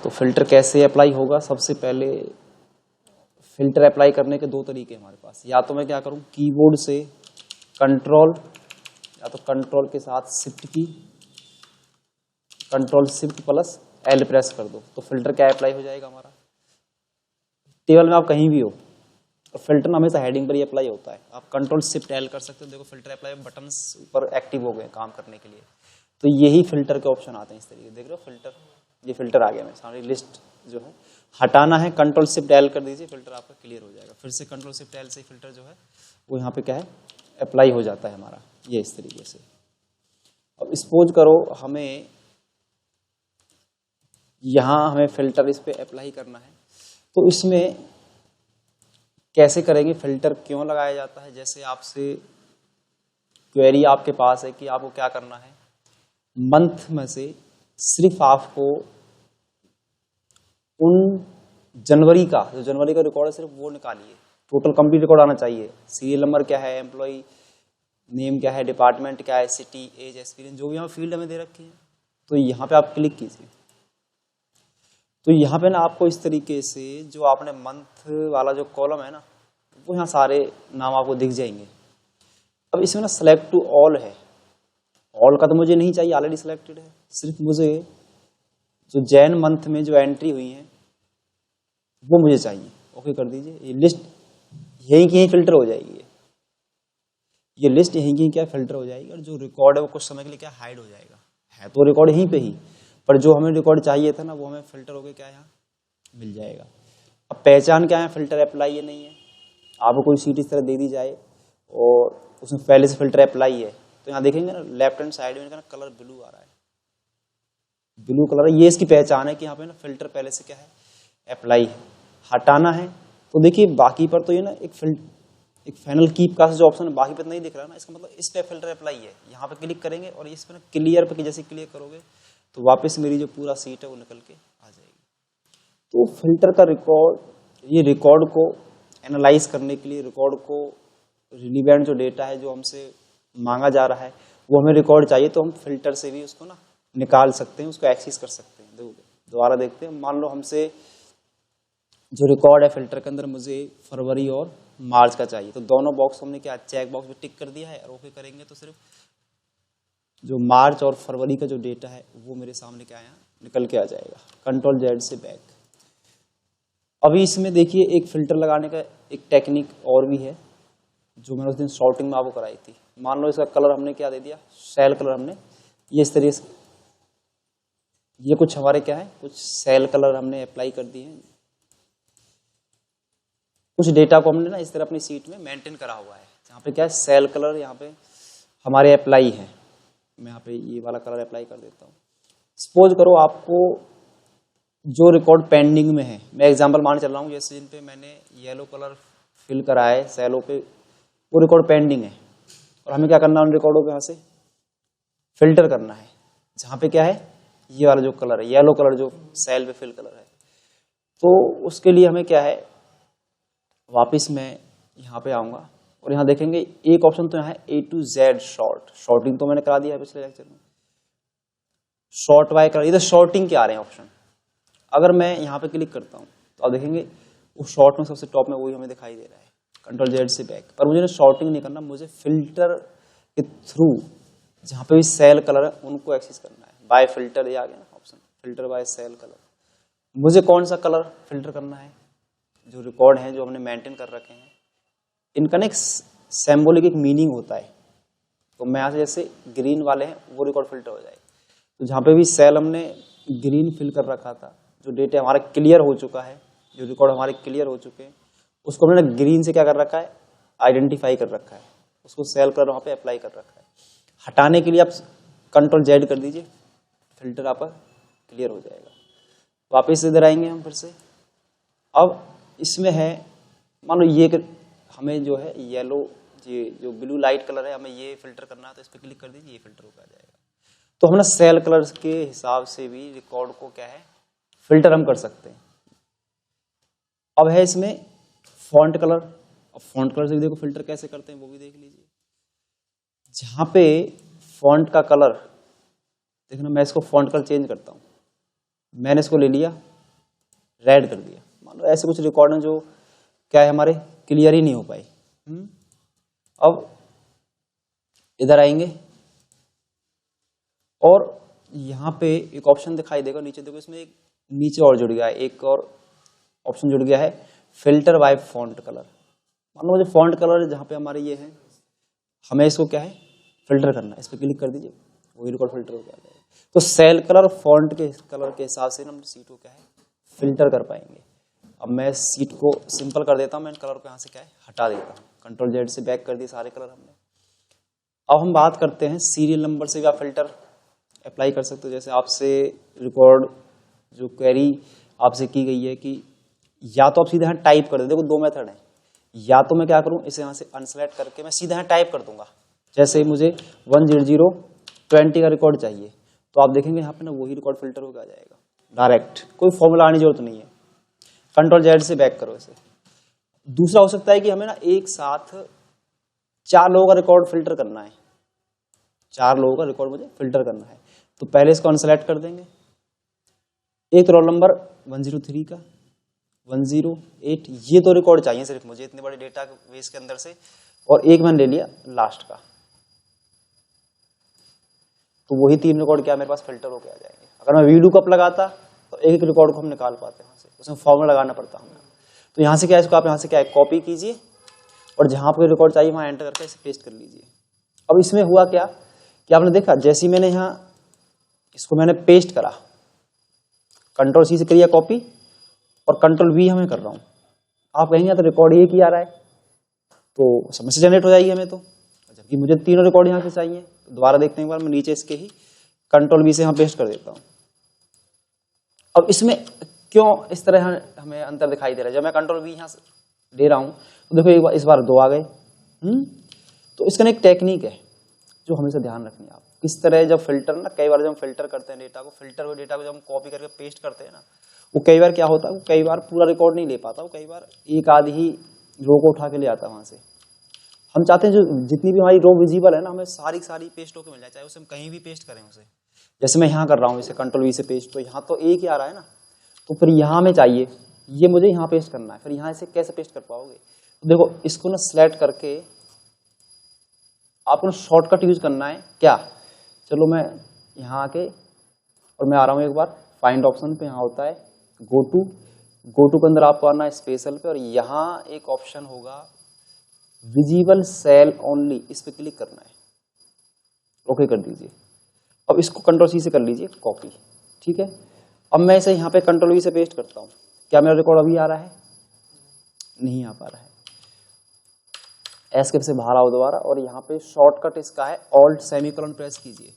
तो फिल्टर कैसे अप्लाई होगा? सबसे पहले फिल्टर अप्लाई करने के दो तरीके हमारे पास। या तो मैं क्या करूं, कीबोर्ड से कंट्रोल या तो कंट्रोल के साथ शिफ्ट की, control shift plus L press कर दो तो फिल्टर क्या अप्लाई हो जाएगा हमारा। टेबल में आप कहीं भी हो तो फिल्टर हमेशा हेडिंग पर ही अप्लाई होता है। आप कंट्रोल शिफ्ट एल कर सकते हो, देखो फिल्टर अप्लाई बटन्स ऊपर एक्टिव हो गए काम करने के लिए। तो यही फिल्टर के ऑप्शन आते हैं इस तरीके, देख रहे हो फिल्टर, ये फिल्टर आ गया मेरे सामने। लिस्ट जो है हटाना है, कंट्रोल शिफ्ट एल कर दीजिए, फिल्टर आपका क्लियर हो जाएगा। फिर से कंट्रोल शिफ्ट एल से फिल्टर जो है वो यहाँ पे क्या है अप्लाई हो जाता है हमारा, ये इस तरीके से। अब सपोज करो हमें यहाँ हमें फिल्टर इस पे अप्लाई करना है, तो इसमें कैसे करेंगे, फिल्टर क्यों लगाया जाता है। जैसे आपसे क्वेरी आपके पास है कि आपको क्या करना है, मंथ में से सिर्फ आपको उन जनवरी का, जो जनवरी का रिकॉर्ड है सिर्फ वो निकालिए, टोटल कंप्लीट रिकॉर्ड आना चाहिए। सीरियल नंबर क्या है, एम्प्लॉय नेम क्या है, डिपार्टमेंट क्या है, सिटी, एज, एक्सपीरियंस, जो भी यहाँ फील्ड हमें दे रखी है। तो यहाँ पे आप क्लिक कीजिए, तो यहाँ पे ना आपको इस तरीके से जो आपने मंथ वाला जो कॉलम है ना, वो यहाँ सारे नाम आपको दिख जाएंगे। अब इसमें ना सेलेक्ट टू ऑल है, ऑल का तो मुझे नहीं चाहिए, ऑलरेडी सिलेक्टेड है। सिर्फ मुझे जो जैन मंथ में जो एंट्री हुई है वो मुझे चाहिए। ओके कर दीजिए, ये लिस्ट यहीं की यहीं फिल्टर हो जाएगी, ये लिस्ट यहीं की क्या फिल्टर हो जाएगी। और जो रिकॉर्ड है वो कुछ समय के लिए क्या हाइड हो जाएगा, है तो रिकॉर्ड यहीं पे ही, पर जो हमें रिकॉर्ड चाहिए था ना वो हमें फिल्टर होके क्या यहाँ मिल जाएगा। अब पहचान क्या है, फिल्टर अप्लाई ये नहीं है। आपको कोई सीट इस तरह दे दी जाए और उसमें पहले से फिल्टर अप्लाई है, तो यहाँ देखेंगे ना लेफ्ट हैंड साइड में कलर ब्लू आ रहा है, ब्लू कलर, ये इसकी पहचान है कि यहाँ पे ना फिल्टर पहले से क्या है अप्लाई है। हटाना है तो देखिए बाकी पर तो ये ना एक फाइनल कीप का जो ऑप्शन है बाकी पे नहीं दिख रहा ना, इसका मतलब इस पे फिल्टर अप्लाई है। यहाँ पे क्लिक करेंगे और इस पे ना क्लियर पे जैसे क्लिक करोगे तो वापस मेरी जो पूरा सीट है वो निकल के आ जाएगी। तो फिल्टर का रिकॉर्ड, ये रिकॉर्ड को एनालाइज करने के लिए, रिकॉर्ड को रिलीवेंट जो डेटा है जो हमसे मांगा जा रहा है वो हमें रिकॉर्ड चाहिए, तो हम फिल्टर से भी उसको ना निकाल सकते हैं, उसको एक्सेस कर सकते हैं। दोबारा देखते हैं, मान लो हमसे जो रिकॉर्ड है फिल्टर के अंदर मुझे फरवरी और मार्च का चाहिए, तो दोनों बॉक्स हमने क्या चेक बॉक्स में टिक कर दिया है और ओके करेंगे तो सिर्फ जो मार्च और फरवरी का जो डेटा है वो मेरे सामने क्या यहाँ निकल के आ जाएगा। कंट्रोल जेड से बैक। अभी इसमें देखिए एक फिल्टर लगाने का एक टेक्निक और भी है जो मैंने उस दिन शॉर्टिंग में आपको कराई थी। मान लो इसका कलर हमने क्या दे दिया, सेल कलर हमने ये इस तरीके से, ये कुछ हमारे क्या है कुछ सेल कलर हमने अप्लाई कर दिए हैं, कुछ डेटा को हमने ना इस तरह अपनी सीट में मेंटेन करा हुआ है। यहाँ पे क्या है सेल कलर यहाँ पे हमारे अप्लाई है। मैं यहाँ पे ये वाला कलर अप्लाई कर देता हूँ। सपोज करो आपको जो रिकॉर्ड पेंडिंग में है, मैं एग्जांपल मान चल रहा हूँ, जैसे जिन पे मैंने येलो कलर फिल करा है सेलों पे वो रिकॉर्ड पेंडिंग है और हमें क्या करना है उन रिकॉर्डों को यहाँ से फिल्टर करना है। जहाँ पे क्या है ये वाला जो कलर है येलो कलर जो सेल पे फिल कलर है, तो उसके लिए हमें क्या है वापिस मैं यहाँ पे आऊंगा और यहाँ देखेंगे एक ऑप्शन तो यहाँ है A to Z sort, sorting तो मैंने करा दिया है पिछले लेक्चर में, शॉर्ट बाय कर, इधर शॉर्टिंग के आ रहे हैं ऑप्शन। अगर मैं यहाँ पे क्लिक करता हूँ तो आप देखेंगे उस शॉर्ट में सबसे टॉप में वही हमें दिखाई दे रहा है, कंट्रोल जेड से बैक। पर मुझे शॉर्टिंग नहीं करना, मुझे फिल्टर के थ्रू जहाँ पे भी सेल कलर है उनको एक्सेस करना है। बाय फिल्टर ये आ गया ना option, filter by cell colour. मुझे कौन सा कलर फिल्टर करना है, जो रिकॉर्ड है जो हमने मेंटेन कर रखे हैं इनका ना एक सिंबॉलिक एक मीनिंग होता है। तो मैं यहाँ से जैसे ग्रीन वाले हैं वो रिकॉर्ड फिल्टर हो जाएगा। तो जहाँ पे भी सेल हमने ग्रीन फिल कर रखा था, जो डेटा हमारा क्लियर हो चुका है, जो रिकॉर्ड हमारे क्लियर हो चुके हैं, उसको हमने ग्रीन से क्या कर रखा है आइडेंटिफाई कर रखा है, उसको सेल कलर वहाँ पे अप्लाई कर रखा है। हटाने के लिए आप कंट्रोल जेड कर दीजिए, फिल्टर आपका क्लियर हो जाएगा। वापस इधर आएंगे हम फिर से। अब इसमें है मान लो ये हमें जो है येलो, ये जो ब्लू लाइट कलर है हमें ये फिल्टर करना है, तो इस पर क्लिक कर दीजिए, ये फिल्टर होकर आ जाएगा। तो हम ना सेल कलर के हिसाब से भी रिकॉर्ड को क्या है फिल्टर हम कर सकते हैं। अब है इसमें फॉन्ट कलर, अब फॉन्ट कलर से भी देखो फिल्टर कैसे करते हैं वो भी देख लीजिए। जहां पे फॉन्ट का कलर देखना, मैं इसको फॉन्ट कलर चेंज करता हूं, मैंने इसको ले लिया, रेड कर दिया। मान लो ऐसे कुछ रिकॉर्ड हैं जो क्या है हमारे क्लियर ही नहीं हो पाए। अब इधर आएंगे और यहाँ पे एक ऑप्शन दिखाई देगा नीचे, देखो इसमें एक नीचे और जुड़ गया है, एक और ऑप्शन जुड़ गया है, फिल्टर बाय फॉन्ट कलर। मान लो मुझे फॉन्ट कलर जहाँ पे हमारे ये है, हमें इसको क्या है फिल्टर करना है, इस पर क्लिक कर दीजिए, वही रिकॉर्ड फिल्टर हो गया। तो सेल कलर फॉन्ट के कलर के हिसाब से हम सीट को क्या है फिल्टर कर पाएंगे। अब मैं सीट को सिंपल कर देता हूँ, मैं कलर को यहाँ से क्या है हटा देता हूँ, कंट्रोल जेड से बैक कर दिए सारे कलर हमने। अब हम बात करते हैं सीरियल नंबर से भी आप फिल्टर अप्लाई कर सकते हो। जैसे आपसे रिकॉर्ड जो क्वेरी आपसे की गई है कि या तो आप सीधे यहाँ टाइप कर दे, देखो दो मेथड है, या तो मैं क्या करूँ इसे यहाँ से अनसेलेक्ट करके मैं सीधा यहाँ टाइप कर दूंगा। जैसे मुझे 10020 का रिकॉर्ड चाहिए तो आप देखेंगे यहाँ पे ना वही रिकॉर्ड फिल्टर होकर आ जाएगा डायरेक्ट, कोई फॉर्मूला आने की जरूरत नहीं है। कंट्रोल जेड से बैक करो इसे। दूसरा हो सकता है कि हमें ना एक साथ 4 लोगों का रिकॉर्ड फिल्टर करना है, 4 लोगों का रिकॉर्ड मुझे फिल्टर करना है, तो पहले इसको अनसेलेक्ट कर देंगे। एक रोल नंबर 103 का 108, ये तो रिकॉर्ड चाहिए सिर्फ मुझे इतने बड़े डेटा बेस के अंदर से, और एक मैंने ले लिया लास्ट का, तो वही 3 रिकॉर्ड क्या मेरे पास फिल्टर होकर आ जाएंगे। अगर मैं वीडियो कप लगाता तो एक रिकॉर्ड को हम निकाल पाते हैं, उसमें फॉर्मूला लगाना पड़ता हमें। तो यहाँ से क्या है, इसको आप यहाँ से क्या है कॉपी कीजिए और जहां पर रिकॉर्ड चाहिए वहां एंटर करके इसे पेस्ट कर लीजिए। अब इसमें हुआ क्या कि आपने देखा जैसे ही मैंने यहाँ इसको मैंने पेस्ट करा, कंट्रोल सी से करिए कॉपी और कंट्रोल वी हमें कर रहा हूँ। आप कहेंगे तो रिकॉर्ड एक ही आ रहा है तो समस्या जनरेट हो जाएगी हमें, तो जबकि मुझे 3 रिकॉर्ड यहाँ से चाहिए। तो दोबारा देखते हैं एक बार, मैं नीचे इसके ही कंट्रोल वी से यहाँ पेस्ट कर देता हूँ। अब इसमें क्यों इस तरह हमें अंतर दिखाई दे रहा है, जब मैं कंट्रोल वी यहाँ से दे रहा हूँ तो देखो एक बार इस बार 2 आ गए। तो इसका एक टेक्निक है जो हमेशा ध्यान रखनी है आप, किस तरह जब फिल्टर ना, कई बार जब हम फिल्टर करते हैं डेटा को, फिल्टर हुए डेटा को जब हम कॉपी करके पेस्ट करते हैं ना, वो कई बार क्या होता है, वो कई बार पूरा रिकॉर्ड नहीं ले पाता, वो कई बार एक आधी ही रो को उठा के ले आता है वहां से। हम चाहते हैं जो जितनी भी हमारी रो विजिबल है ना, हमें सारी पेस्ट होकर मिल जाए, चाहे उसे हम कहीं भी पेस्ट करें उसे। जैसे मैं यहाँ कर रहा हूँ इसे कंट्रोल वी से पेस्ट, तो यहाँ तो एक ही आ रहा है ना, तो फिर यहाँ में चाहिए ये मुझे यहाँ पेस्ट करना है, फिर यहाँ इसे कैसे पेस्ट कर पाओगे। तो देखो इसको ना सिलेक्ट करके आपको शॉर्टकट यूज करना है क्या, चलो मैं यहाँ आके और मैं आ रहा हूँ एक बार फाइंड ऑप्शन पे, यहाँ होता है गो टू के अंदर आपको आना है स्पेशल पे, और यहाँ एक ऑप्शन होगा विजिबल सेल ओनली, इस पे क्लिक करना है, ओके कर दीजिए। अब इसको कंट्रोल सी से कर लीजिए कॉपी, ठीक है। अब मैं इसे यहाँ पे कंट्रोल वी से पेस्ट करता हूँ, क्या मेरा रिकॉर्ड अभी आ रहा है, नहीं आ पा रहा है। एस्केप से बाहर आओ दोबारा, और यहाँ पे शॉर्टकट इसका है ऑल्ट सेमीकोलन प्रेस कीजिए,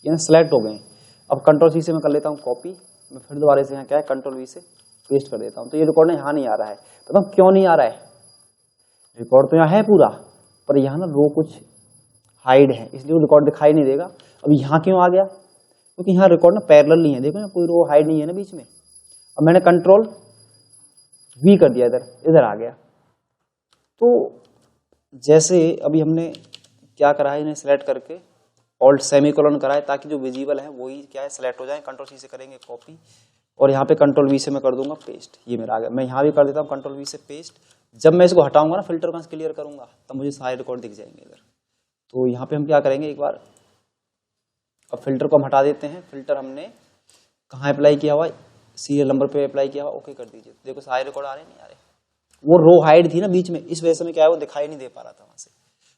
ये सिलेक्ट हो गए। अब कंट्रोल सी से मैं कर लेता हूँ कॉपी, मैं फिर दोबारा से यहाँ क्या है कंट्रोल वी से पेस्ट कर देता हूँ। तो ये रिकॉर्ड यहाँ नहीं आ रहा है, पता तो क्यों नहीं आ रहा है, रिकॉर्ड तो यहाँ है पूरा, पर यहाँ ना रो कुछ हाइड है, इसलिए वो रिकॉर्ड दिखाई नहीं देगा। अब यहाँ क्यों आ गया, क्योंकि यहाँ रिकॉर्ड ना पैरेलल नहीं है, देखो ना कोई रो हाइड नहीं है ना बीच में। अब मैंने कंट्रोल वी कर दिया, इधर आ गया। तो जैसे अभी हमने क्या करा है, इन्हें सेलेक्ट करके ऑल्ट सेमीकोलन करा है, ताकि जो विजिबल है वही क्या है सिलेक्ट हो जाए। कंट्रोल सी से करेंगे कॉपी, और यहाँ पे कंट्रोल वी से मैं कर दूंगा पेस्ट, ये मेरा आ गया। मैं यहाँ भी कर देता हूँ कंट्रोल वी से पेस्ट। जब मैं इसको हटाऊंगा ना, फिल्टर का क्लियर करूंगा, तब मुझे सारे रिकॉर्ड दिख जाएंगे इधर। तो यहाँ पे हम क्या करेंगे एक बार, अब फिल्टर को हम हटा देते हैं। फिल्टर हमने कहाँ अप्लाई किया हुआ, सीरियल नंबर पे अप्लाई किया हुआ, ओके कर दीजिए। देखो सारे रिकॉर्ड आ रहे नहीं आ रहे, वो रो हाइड थी ना बीच में, इस वजह से मैं क्या है वो दिखाई नहीं दे पा रहा था वहां से।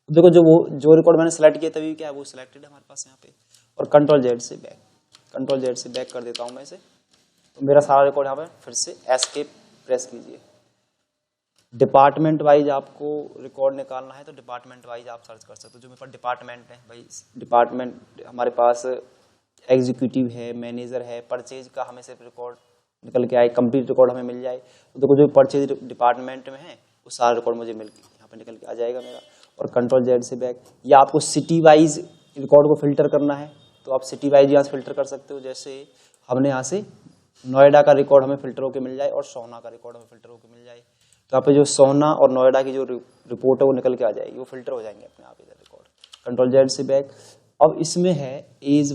तो देखो जो रिकॉर्ड मैंने सेलेक्ट किया तभी क्या है वो सिलेक्टेड है हमारे पास यहाँ पे। और कंट्रोल जेड से बैक कर देता हूँ मैं इसे, तो मेरा सारा रिकॉर्ड यहाँ पे फिर से एस्केप प्रेस कीजिए। डिपार्टमेंट वाइज आपको रिकॉर्ड निकालना है तो डिपार्टमेंट वाइज आप सर्च कर सकते हो। जो मेरे पास डिपार्टमेंट है भाई, डिपार्टमेंट हमारे पास एग्जीक्यूटिव है, मैनेजर है, परचेज का हमें सिर्फ रिकॉर्ड निकल के आए, कंप्लीट रिकॉर्ड हमें मिल जाए। तो देखो जो परचेज डिपार्टमेंट में है वो सारा रिकॉर्ड मुझे मिल यहाँ पे निकल के आ जाएगा मेरा। और कंट्रोल जेड से बैक, या आपको सिटी वाइज रिकॉर्ड को फिल्टर करना है तो आप सिटी वाइज यहाँ से फिल्टर कर सकते हो। जैसे हमने यहाँ से नोएडा का रिकॉर्ड हमें फिल्टर होकर मिल जाए और सोहना का रिकॉर्ड हमें फिल्टर होकर मिल जाए, तो यहाँ पे जो सोहना और नोएडा की जो रिपोर्ट है वो निकल के आ जाएगी, वो फिल्टर हो जाएंगे अपने आप इधर रिकॉर्ड। कंट्रोल जेड से बैक। अब इसमें है एज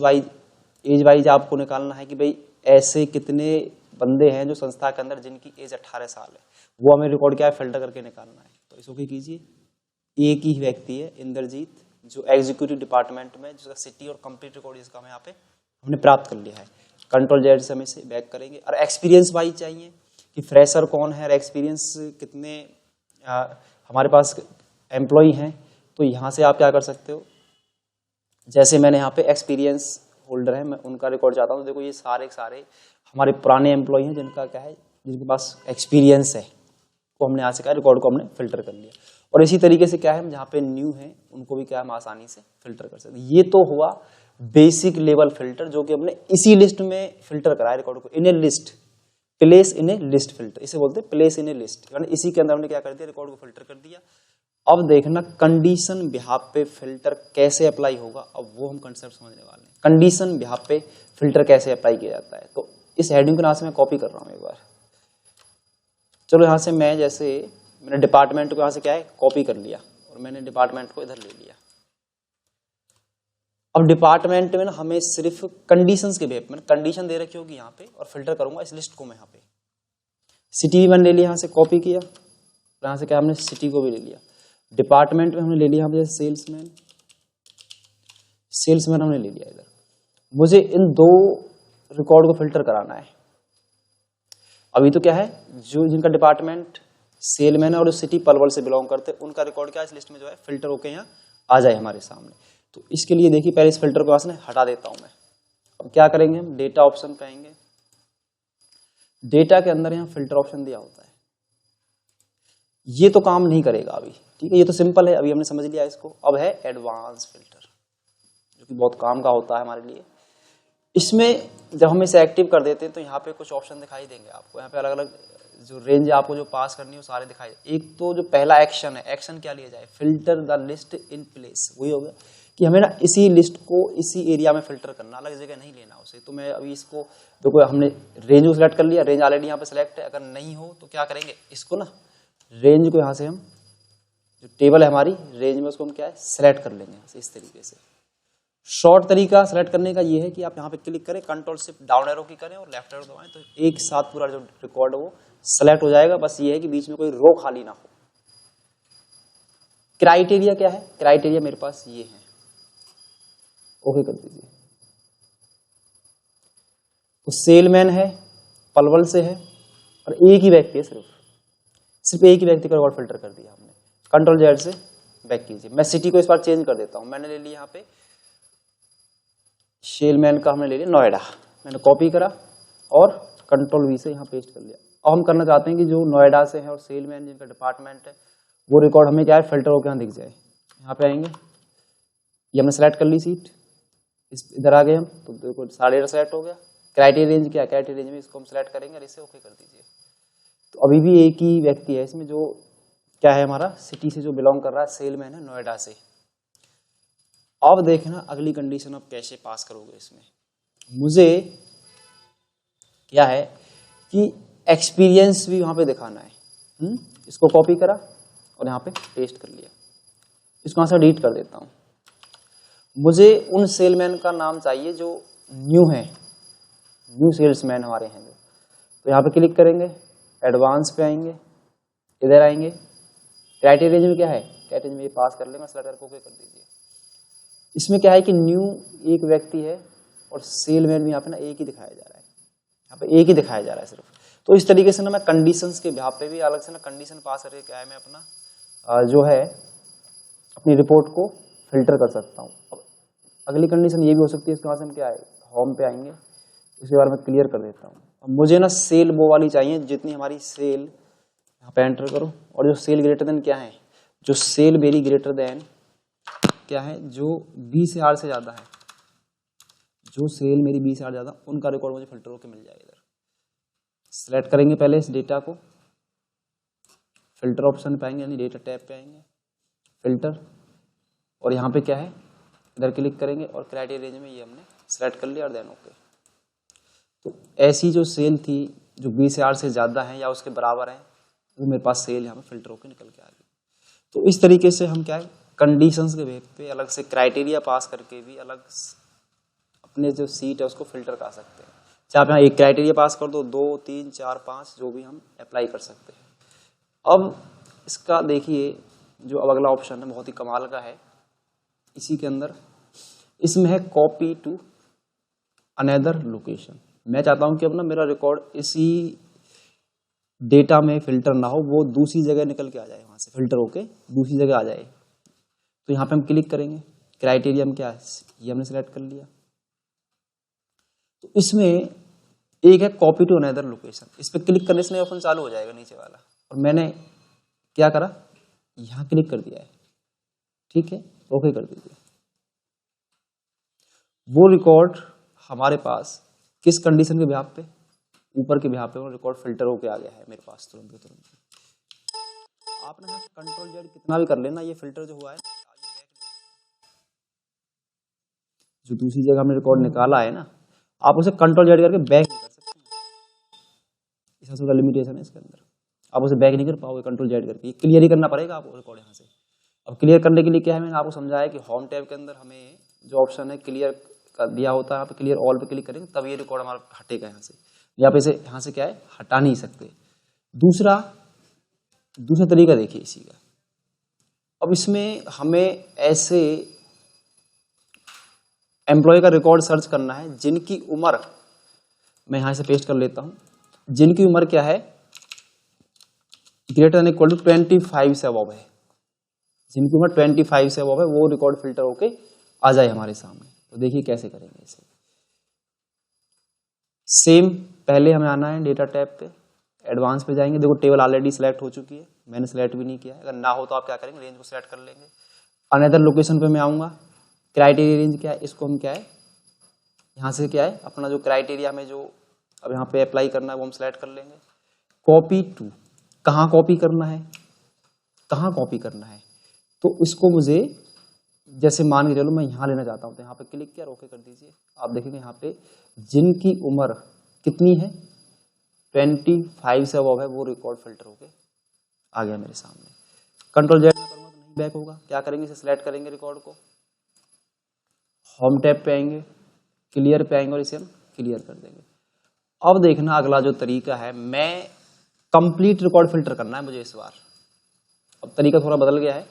वाइज आपको निकालना है कि भाई ऐसे कितने बंदे हैं जो संस्था के अंदर जिनकी एज 18 साल है, वो हमें रिकॉर्ड क्या है फिल्टर करके निकालना है। तो इसको क्या कीजिए, एक ही व्यक्ति है इंद्रजीत, जो एग्जीक्यूटिव डिपार्टमेंट में, जिसका सिटी और कंप्लीट रिकॉर्ड इसका हमें यहाँ पे हमने प्राप्त कर लिया है। कंट्रोल जेड से हम इसे बैक करेंगे। और एक्सपीरियंस वाइज चाहिए कि फ्रेशर कौन है और एक्सपीरियंस कितने हमारे पास एम्प्लॉय हैं। तो यहाँ से आप क्या कर सकते हो, जैसे मैंने यहाँ पे एक्सपीरियंस होल्डर है, मैं उनका रिकॉर्ड चाहता हूँ। देखो ये सारे हमारे पुराने एम्प्लॉय हैं जिनका क्या है, जिनके पास एक्सपीरियंस है, तो हमने यहाँ से क्या रिकॉर्ड को हमने फिल्टर कर लिया। और इसी तरीके से क्या है, हम जहाँ पे न्यू है उनको भी क्या हम आसानी से फिल्टर कर सकते हैं। ये तो हुआ बेसिक लेवल फिल्टर, जो कि हमने इसी लिस्ट में फिल्टर कराया रिकॉर्ड को, in a list, place in a list filter, इसे बोलते हैं प्लेस इन ए लिस्ट। यानी इसी के अंदर हमने क्या कर दिया, रिकॉर्ड को फिल्टर कर दिया। अब देखना कंडीशन बिहाफ पे फिल्टर कैसे अप्लाई होगा, अब वो हम कंसेप्ट समझने वाले हैं। कंडीशन बिहाफ पे फिल्टर कैसे अप्लाई किया जाता है, तो इस हेडिंग को यहाँ से मैं कॉपी कर रहा हूँ एक बार। चलो यहाँ से मैं जैसे मैंने डिपार्टमेंट को यहाँ से क्या है कॉपी कर लिया, और मैंने डिपार्टमेंट को इधर ले लिया। अब डिपार्टमेंट में ना हमें सिर्फ कंडीशंस के बेस, मैंने कंडीशन दे रखी होगी यहाँ पे, और फिल्टर करूंगा इस लिस्ट को मैं यहाँ पे। सिटी भी मैंने ले लिया, यहाँ से कॉपी किया, यहाँ से क्या हमने सिटी को भी ले लिया। डिपार्टमेंट में हमने ले लिया, हमने सेल्समैन हमने ले लिया इधर। मुझे इन दो रिकॉर्ड को फिल्टर कराना है। अभी तो क्या है, जो जिनका डिपार्टमेंट सेलमैन और सिटी पलवल से बिलोंग करते हैं, उनका रिकॉर्ड क्या इस लिस्ट में जो है फिल्टर होके यहाँ आ जाए हमारे सामने। तो इसके लिए देखिए पहले इस फिल्टर को यहाँ हटा देता हूं मैं। अब क्या करेंगे, हम डेटा ऑप्शन पे आएंगे। डेटा के अंदर यहाँ फिल्टर ऑप्शन दिया होता है, ये तो काम नहीं करेगा अभी, ठीक है, ये तो सिंपल है, अभी हमने समझ लिया इसको। अब है एडवांस फिल्टर, जो कि बहुत काम का होता है हमारे लिए। इसमें जब हम इसे एक्टिव कर देते हैं तो यहाँ पे कुछ ऑप्शन दिखाई देंगे आपको। यहाँ पे अलग अलग जो रेंज आपको जो पास करनी है वो सारे दिखाई। एक तो जो पहला एक्शन है, एक्शन क्या लिया जाए, filter the list in place, वही हो गया कि हमें ना इसी लिस्ट को इसी एरिया में फिल्टर करना, अलग जगह नहीं लेना उसे। तो मैं अभी इसको देखो, हमने रेंज को सिलेक्ट कर लिया, रेंज ऑलरेडी यहाँ पे सिलेक्ट है। अगर नहीं हो तो क्या करेंगे, इसको ना रेंज को यहाँ से हम जो टेबल है हमारी रेंज में, उसको हम क्या है सिलेक्ट कर लेंगे यहाँ से इस तरीके से। शॉर्ट तरीका सेलेक्ट करने का ये है कि आप यहाँ पे क्लिक करें, कंट्रोल शिफ्ट डाउन एरो की करें और लेफ्ट एरो दबाएं, तो एक साथ पूरा जो रिकॉर्ड है वो सेलेक्ट हो जाएगा। बस ये है कि बीच में कोई रो खाली ना हो। क्राइटेरिया क्या है, क्राइटेरिया मेरे पास ये है, ओके कर दीजिए। तो सेलमैन है, पलवल से है, और एक ही व्यक्ति है, सिर्फ एक ही व्यक्ति का रिकॉर्ड फिल्टर कर दिया हमने। कंट्रोल जेड से बैक कीजिए। मैं सिटी को इस बार चेंज कर देता हूं। मैंने ले लिया यहाँ पे सेलमैन का, हमने ले लिया नोएडा, मैंने कॉपी करा और कंट्रोल वी से यहाँ पेस्ट कर लिया। अब हम करना चाहते हैं कि जो नोएडा से है और सेलमैन जिनका डिपार्टमेंट है, वो रिकॉर्ड हमें क्या है फिल्टर होकर यहाँ दिख जाए। यहाँ पे आएंगे, ये हमने सेलेक्ट कर ली सीट, इधर आ गए हम, तो देखो 8.5 सेलेक्ट हो गया। क्राइटेरिया रेंज क्या है, क्राइटेरिया रेंज में इसको हम सेलेक्ट करेंगे और इसे ओके कर दीजिए। तो अभी भी एक ही व्यक्ति है इसमें, जो क्या है हमारा सिटी से जो बिलोंग कर रहा है, सेलमैन है नोएडा से। अब देखना अगली कंडीशन आप कैसे पास करोगे इसमें। मुझे क्या है कि एक्सपीरियंस भी वहां पे दिखाना है। इसको कॉपी करा और यहाँ पे पेस्ट कर लिया। इसको यहाँ से डिलीट कर देता हूँ। मुझे उन सेलमैन का नाम चाहिए जो न्यू है, न्यू सेल्समैन हमारे हैं जो। तो यहाँ पे क्लिक करेंगे, एडवांस पे आएंगे, इधर आएंगे, क्राइटेरिया रेंज में क्या है, क्राइटेरिया में ये पास कर लेंगे, सेलेक्ट करके ओके कर दीजिए। इसमें क्या है कि न्यू एक व्यक्ति है और सेलमैन भी यहाँ पे ना एक ही दिखाया जा रहा है, यहाँ पे एक ही दिखाया जा रहा है सिर्फ। तो इस तरीके से ना मैं कंडीशंस के बिहाफ पे भी अलग से ना कंडीशन पास करके क्या है मैं अपना जो है अपनी रिपोर्ट को फिल्टर कर सकता हूँ। अब अगली कंडीशन ये भी हो सकती है, इसके बाद हम क्या है होम पे आएंगे, इसके बारे में क्लियर कर देता हूँ। अब मुझे ना सेल वो वाली चाहिए जितनी हमारी सेल, यहाँ पे एंटर करो, और जो सेल ग्रेटर देन क्या है, जो सेल मेरी ग्रेटर देन क्या है, जो 20,000 से ज्यादा है, जो सेल मेरी 20,000 ज्यादा, उनका रिकॉर्ड मुझे फिल्टर होकर मिल जाएगा। इधर सेलेक्ट करेंगे पहले इस डेटा को, फिल्टर ऑप्शन पे आएंगे, यानी डेटा टैब पे आएंगे, फिल्टर, और यहाँ पे क्या है इधर क्लिक करेंगे और क्राइटेरिया रेंज में ये हमने सेलेक्ट कर लिया और देन ओके। तो ऐसी जो सेल थी जो 20,000 से ज्यादा है या उसके बराबर है, वो मेरे पास सेल यहाँ पे फिल्टर होकर निकल के आ गई। तो इस तरीके से हम क्या है कंडीशंस के बेस पे अलग से क्राइटेरिया पास करके भी अलग अपने जो सीट है उसको फिल्टर कर सकते हैं। चाहे आप यहाँ एक क्राइटेरिया पास कर दो, 2 3 4 5 जो भी हम अप्लाई कर सकते हैं। अब इसका देखिए जो अब अगला ऑप्शन है बहुत ही कमाल का है, इसी के अंदर इसमें है कॉपी टू अनदर लोकेशन। मैं चाहता हूं कि अब ना मेरा रिकॉर्ड इसी डेटा में फिल्टर ना हो, वो दूसरी जगह निकल के आ जाए, वहां से फिल्टर होके दूसरी जगह आ जाए। तो यहाँ पे हम क्लिक करेंगे, क्राइटेरिया में क्या है ये हमने सिलेक्ट कर लिया। तो इसमें एक है कॉपी टू अनदर लोकेशन, इस पर क्लिक करने से ऑप्शन चालू हो जाएगा नीचे वाला, और मैंने क्या करा यहाँ क्लिक कर दिया है, ठीक है, ओके कर दीजिए। वो रिकॉर्ड हमारे पास किस कंडीशन के बिहाफ पे, ऊपर के बिहाफ पे वो रिकॉर्ड फिल्टर होके आ गया है मेरे पास तुरंत के तुरंत। आपने यहाँ कंट्रोल जेड कितना भी कर लेना, ये फिल्टर जो हुआ है जो दूसरी जगह हमने रिकॉर्ड निकाला है ना, आप उसे कंट्रोल जेड करके बैक नहीं कर सकते, इसका लिमिटेशन है इसके अंदर, आप उसे बैक नहीं कर पाओगे कंट्रोल जेड करके, ये क्लियर ही करना पड़ेगा आपको रिकॉर्ड यहाँ से। अब क्लियर करने के लिए क्या है, मैंने आपको समझाया कि होम टैब के अंदर हमें जो ऑप्शन है क्लियर का दिया होता है, यहाँ पे क्लियर ऑल पे क्लिक करेंगे तब ये रिकॉर्ड हमारा हटेगा यहाँ से, या आप इसे यहाँ से क्या है हटा नहीं सकते। दूसरा तरीका देखिए इसी का। अब इसमें हमें ऐसे एम्प्लॉय का रिकॉर्ड सर्च करना है जिनकी उम्र, मैं यहां से पेस्ट कर लेता हूं, जिनकी उम्र क्या है ग्रेटर देन इक्वल टू 25 से अबव है, जिनकी उम्र 25 से अबव है वो रिकॉर्ड फिल्टर होके आ जाए हमारे सामने। तो देखिए कैसे करेंगे इसे। सेम पहले हमें आना है डेटा टैब पे, एडवांस पे जाएंगे, देखो टेबल ऑलरेडी सिलेक्ट हो चुकी है, मैंने सिलेक्ट भी नहीं किया है, अगर ना हो तो आप क्या करेंगे रेंज को सिलेक्ट कर लेंगे। अनदर लोकेशन पे मैं आऊंगा, क्राइटेरिया रेंज क्या है, इसको हम क्या है यहाँ से क्या है अपना जो क्राइटेरिया में जो अब यहाँ पे अप्लाई करना है वो हम सिलेक्ट कर लेंगे। कॉपी टू, कहाँ कॉपी करना है, कहाँ कॉपी करना है, तो इसको मुझे जैसे मान के चलो मैं यहाँ लेना चाहता हूँ, तो यहाँ पे क्लिक किया, ओके कर दीजिए। आप देखेंगे यहाँ पे जिनकी उम्र कितनी है 25 से अबव है वो रिकॉर्ड फिल्टर होके आ गया मेरे सामने। कंट्रोल जेड में करूंगा तो नहीं बैक होगा, क्या करेंगे इसे सिलेक्ट करेंगे रिकॉर्ड को, होम टैब पे आएंगे, क्लियर पे आएंगे और इसे हम क्लियर कर देंगे। अब देखना अगला जो तरीका है, मैं कंप्लीट रिकॉर्ड फिल्टर करना है मुझे इस बार। अब तरीका थोड़ा बदल गया है,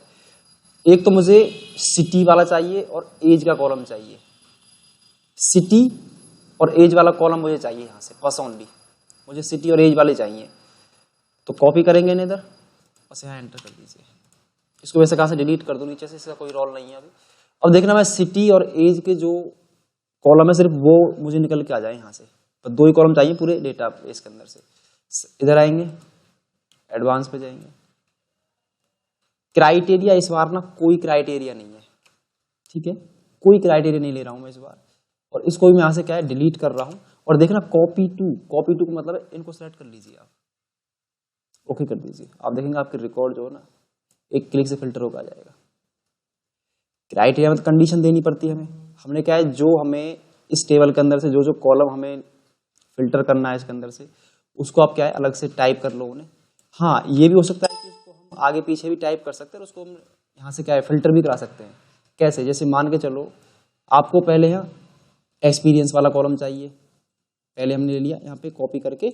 एक तो मुझे सिटी वाला चाहिए और एज का कॉलम चाहिए, सिटी और एज वाला कॉलम मुझे चाहिए यहाँ से बस ओनली, मुझे सिटी और एज वाले चाहिए। तो कॉपी करेंगे इधर बस यहाँ एंटर कर दीजिए, इसको वैसे कहाँ से डिलीट कर दो नीचे से, इसका कोई रोल नहीं है अभी। अब देखना मैं सिटी और एज के जो कॉलम है सिर्फ वो मुझे निकल के आ जाए यहाँ से, तो 2 ही कॉलम चाहिए पूरे डेटा इसके अंदर से। इधर आएंगे एडवांस पे जाएंगे, क्राइटेरिया इस बार ना कोई क्राइटेरिया नहीं है, ठीक है, कोई क्राइटेरिया नहीं ले रहा हूं मैं इस बार, और इसको भी मैं यहां से क्या है डिलीट कर रहा हूं। और देखना कॉपी टू का मतलब है इनको सेलेक्ट कर लीजिए आप, ओके कर दीजिए। आप देखेंगे आपके रिकॉर्ड जो है ना एक क्लिक से फिल्टर होकर आ जाएगा। क्राइटेरिया में कंडीशन देनी पड़ती है हमें, हमने क्या है जो हमें इस टेबल के अंदर से जो जो कॉलम हमें फिल्टर करना है इसके अंदर से उसको आप क्या है अलग से टाइप कर लो उन्हें। हाँ ये भी हो सकता है कि उसको हम आगे पीछे भी टाइप कर सकते हैं और उसको हम यहाँ से क्या है फिल्टर भी करा सकते हैं। कैसे, जैसे मान के चलो आपको पहले यहाँ एक्सपीरियंस वाला कॉलम चाहिए, पहले हमने ले लिया यहाँ पे कॉपी करके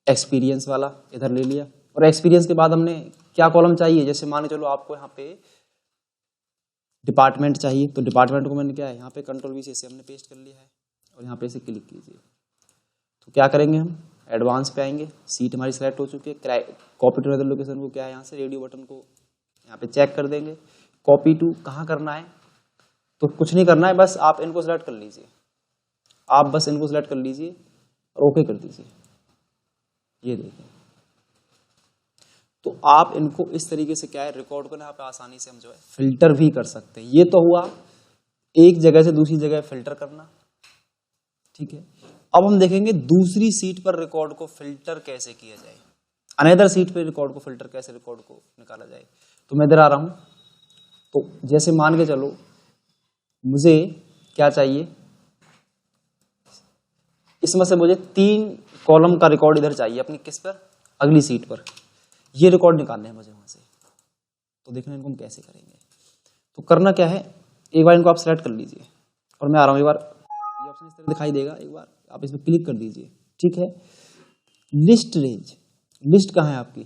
एक्सपीरियंस वाला इधर ले लिया, और एक्सपीरियंस के बाद हमने क्या कॉलम चाहिए, जैसे मान के चलो आपको यहाँ पे डिपार्टमेंट चाहिए, तो डिपार्टमेंट को मैंने क्या है यहाँ पे कंट्रोल वी से हमने पेस्ट कर लिया है और यहाँ पे इसे क्लिक कीजिए। तो क्या करेंगे हम एडवांस पे आएंगे, सीट हमारी सेलेक्ट हो चुकी है, कॉपी टू अदर लोकेशन को क्या है यहाँ से रेडियो बटन को यहाँ पे चेक कर देंगे। कॉपी टू कहाँ करना है, तो कुछ नहीं करना है, बस आप इनको सेलेक्ट कर लीजिए, आप बस इनको सेलेक्ट कर लीजिए और ओके कर दीजिए। ये देखिए, तो आप इनको इस तरीके से क्या है रिकॉर्ड को ना आप आसानी से हम जो है फिल्टर भी कर सकते हैं। ये तो हुआ एक जगह से दूसरी जगह फिल्टर करना, ठीक है। अब हम देखेंगे दूसरी सीट पर रिकॉर्ड को फिल्टर कैसे किया जाए, अनदर सीट पर रिकॉर्ड को फिल्टर कैसे रिकॉर्ड को निकाला जाए। तो मैं इधर आ रहा हूं, तो जैसे मान के चलो मुझे क्या चाहिए, इसमें से मुझे 3 कॉलम का रिकॉर्ड इधर चाहिए अपनी किस पर, अगली सीट पर, ये रिकॉर्ड निकालने हैं मुझे वहां से। तो देखना इनको हम कैसे करेंगे। तो करना क्या है, एक बार इनको आप सेलेक्ट कर लीजिए और मैं आ रहा हूं, एक बार ये ऑप्शन इस तरह दिखाई देगा, एक बार आप इसमें क्लिक कर दीजिए, ठीक है। लिस्ट रेंज, लिस्ट कहाँ है आपकी,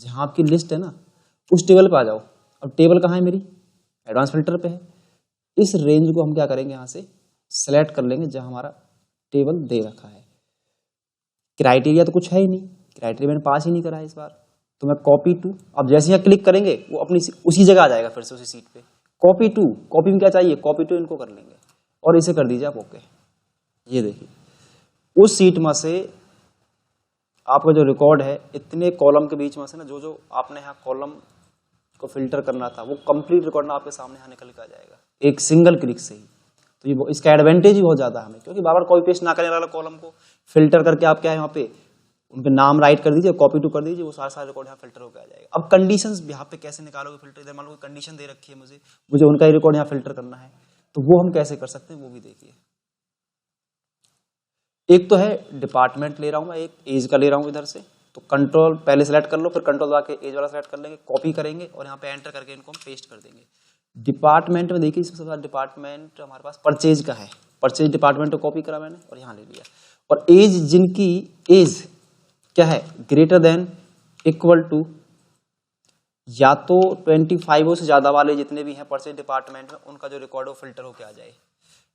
जहां आपकी लिस्ट है ना उस टेबल पे आ जाओ। अब टेबल कहाँ है मेरी, एडवांस फिल्टर पे है। इस रेंज को हम क्या करेंगे, यहाँ से सेलेक्ट कर लेंगे जहां हमारा टेबल दे रखा है। क्राइटेरिया तो कुछ है ही नहीं, क्राइटेरिया मैंने पास ही नहीं करा है इस बार, तो मैं कॉपी टू, अब जैसे यहाँ क्लिक करेंगे वो अपनी उसी जगह आ जाएगा फिर से उसी सीट पे। कॉपी टू, कॉपी में क्या चाहिए, कॉपी टू इनको कर लेंगे और इसे कर दीजिए आप ओके। ये देखिए उस सीट में से आपका जो रिकॉर्ड है इतने कॉलम के बीच में से ना, जो जो आपने यहाँ कॉलम को फिल्टर करना था वो कंप्लीट रिकॉर्ड ना आपके सामने यहाँ निकल के आ जाएगा एक सिंगल क्लिक से ही। तो ये इसका एडवांटेज ही बहुत ज्यादा है हमें, क्योंकि बार बार कॉपी पेस्ट ना करने वाला कॉलम को फिल्टर करके आप क्या है यहाँ पे उनके नाम राइट कर दीजिए, कॉपी टू कर दीजिए, वो सारा रिकॉर्ड यहाँ फिल्टर होकर आ जाएगा। अब कंडीशंस यहाँ पे कैसे निकालोगे फिल्टर, इधर मान लो कंडीशन दे रखी है मुझे उनका ही रिकॉर्ड यहाँ फिल्टर करना है, तो वो हम कैसे कर सकते हैं वो भी देखिए। एक तो है डिपार्टमेंट ले रहा हूं मैं, एक एज का ले रहा हूं इधर से, तो कंट्रोल पहले सेलेक्ट कर लो, फिर कंट्रोल दबा के एज वाला सेलेक्ट कर लेंगे, कॉपी करेंगे और यहाँ पे एंटर करके इनको हम पेस्ट कर देंगे। डिपार्टमेंट में देखिए सबसे ज्यादा डिपार्टमेंट हमारे पास परचेज का है, परचेज डिपार्टमेंट को कॉपी करा मैंने और यहाँ ले लिया। और एज, जिनकी एज क्या है ग्रेटर देन इक्वल टू या तो 25 से ज्यादा वाले जितने भी हैं परचेज डिपार्टमेंट में, उनका जो रिकॉर्ड हो फिल्टर होके आ जाए।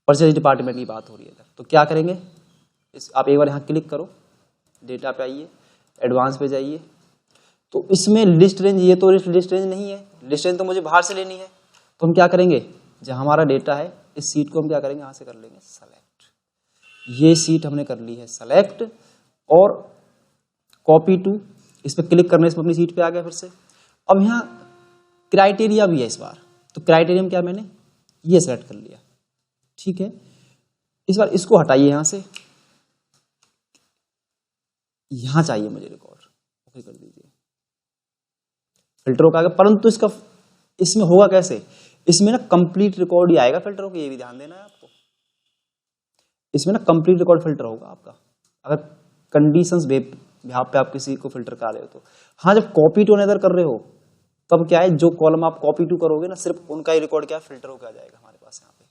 परचेज डिपार्टमेंट की बात हो रही है इधर, तो क्या करेंगे आप एक बार यहाँ क्लिक करो, डेटा पे आइए, एडवांस पे जाइए, तो इसमें लिस्ट रेंज, ये तो लिस्ट रेंज नहीं है, लिस्ट रेंज तो मुझे बाहर से लेनी है। तो हम क्या करेंगे, जहां हमारा डेटा है इस सीट को हम क्या करेंगे, यहां से कर लेंगे सेलेक्ट। ये सीट हमने कर ली है सेलेक्ट और कॉपी टू, इस पर क्लिक करने से अपनी सीट पे आ गया फिर से। अब यहाँ क्राइटेरिया भी है इस बार, तो क्राइटेरिया में क्या मैंने ये सेलेक्ट कर लिया, ठीक है। इस बार इसको हटाइए यहां से, यहां चाहिए मुझे रिकॉर्ड, ओके कर दीजिए, फिल्टर होगा आगे। परंतु इसका इसमें होगा कैसे, इसमें ना कंप्लीट रिकॉर्ड ही आएगा फिल्टर होगा, ये भी ध्यान देना है आपको। इसमें ना कंप्लीट रिकॉर्ड फिल्टर होगा आपका, अगर कंडीशंस बेहाफ पे आप किसी को फिल्टर कर रहे हो तो। हाँ, जब कॉपी टू अनदर कर रहे हो तब क्या है, जो कॉलम आप कॉपी टू करोगे ना सिर्फ उनका ही रिकॉर्ड क्या फिल्टर होकर आ जाएगा हमारे पास यहाँ पे।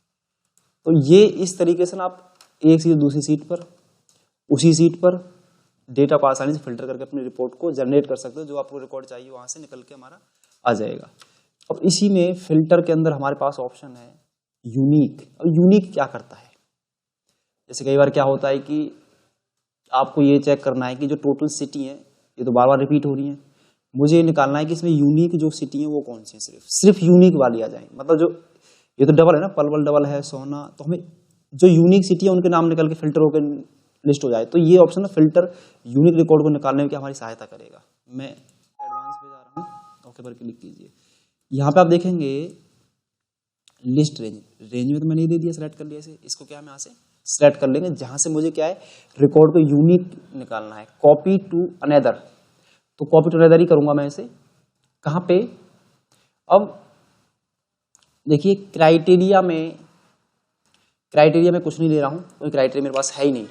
तो ये इस तरीके से ना आप एक सीट दूसरी सीट पर, उसी सीट पर डेटा को आसानी से फिल्टर करके अपनी रिपोर्ट को जनरेट कर सकते हो, जो आपको रिकॉर्ड चाहिए वहां से निकल के हमारा आ जाएगा। अब इसी में फिल्टर के अंदर हमारे पास ऑप्शन है यूनिक। अब यूनिक क्या करता है, जैसे कई बार क्या होता है कि आपको ये चेक करना है कि जो टोटल सिटी है, ये तो बार बार रिपीट हो रही है, मुझे ये निकालना है कि इसमें यूनिक जो सिटी है वो कौन सी है, सिर्फ यूनिक वाली आ जाए। मतलब जो ये तो डबल है ना, पलवल डबल है, सोना, तो हमें जो यूनिक सिटी है उनके नाम निकल के फिल्टर होकर लिस्ट हो जाए। तो ये ऑप्शन है फिल्टर यूनिक रिकॉर्ड को निकालने में क्या हमारी सहायता करेगा। मैं एडवांस पे जा रहा हूँ, ओके पर क्लिक कीजिए। यहाँ पे आप देखेंगे लिस्ट रेंज, रेंज में तो मैंने दे दिया, सेलेक्ट कर लिया इसे, इसको क्या हम यहाँ से सेलेक्ट कर लेंगे जहां से मुझे क्या है रिकॉर्ड को यूनिक निकालना है। कॉपी टू अनदर, तो कॉपी टू अनदर ही करूंगा मैं इसे, कहां पे। अब देखिए क्राइटेरिया में कुछ नहीं ले रहा हूं, कोई क्राइटेरिया मेरे पास है ही नहीं।